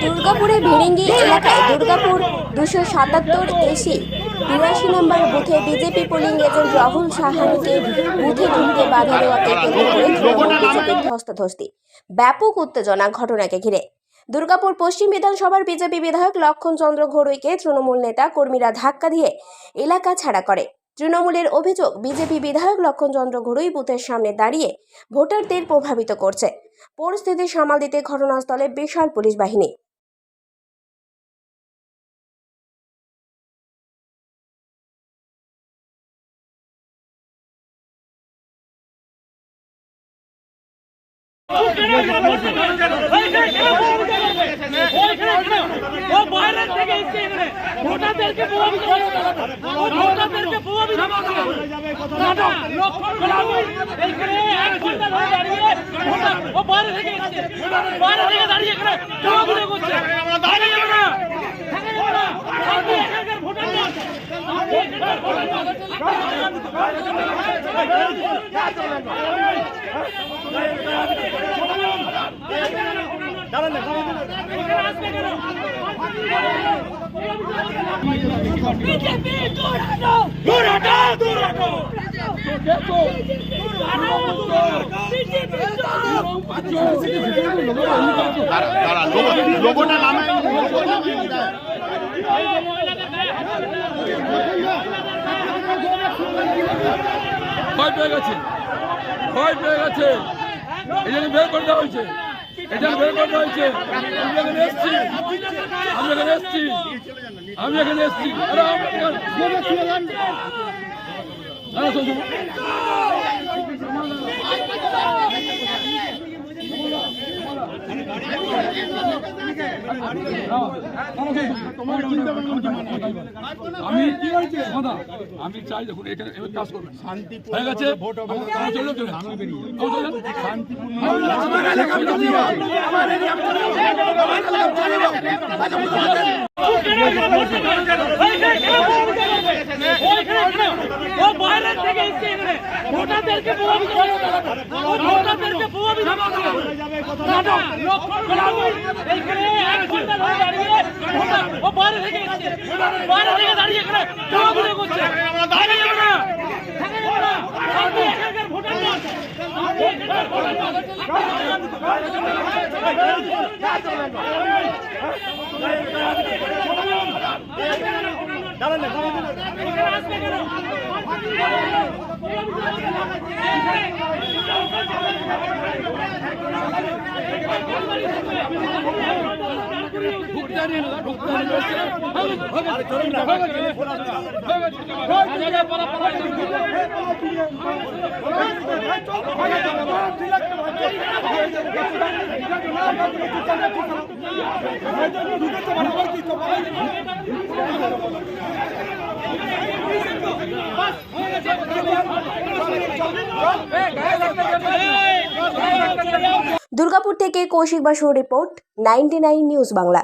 দুর্গাপুরে ভেরেঙ্গি এলাকায় দুর্গাপুর 277 এসি 82 নম্বর বুথে বিজেপি পোলিং এজেন্ট রাহুল সাহানিকে বুথে ঢুকতে বাধা দেওয়াকে কেন্দ্র করে বিজেপির ধস্তাধস্তি, ব্যাপক উত্তেজনা ঘটনাকে ঘিরে। দুর্গাপুর পশ্চিম বিধানসভার বিজেপি বিধায়ক লক্ষণ চন্দ্র ঘড়ুইকে তৃণমূল নেতা কর্মীরা ধাক্কা দিয়ে এলাকা ছাড়া করে। তৃণমূলের অভিযোগ, বিজেপি বিধায়ক লক্ষণ চন্দ্র ঘড়ুই বুথের সামনে দাঁড়িয়ে ভোটারদের প্রভাবিত করছে। পরিস্থিতি সামাল দিতে ঘটনাস্থলে বিশাল পুলিশ বাহিনী। ভয় পেয়ে গেছে, এই জন্য বের করতে হয়েছে, এটা বের করতে হয়েছে। আমি এখানে এসছি আমি চাই দেখুন এখানে কাজ করবেন, শান্তি হয়ে গেছে, দুর্গাপুর থেকে কৌশিক বাসুর রিপোর্ট, 99 নিউজ বাংলা।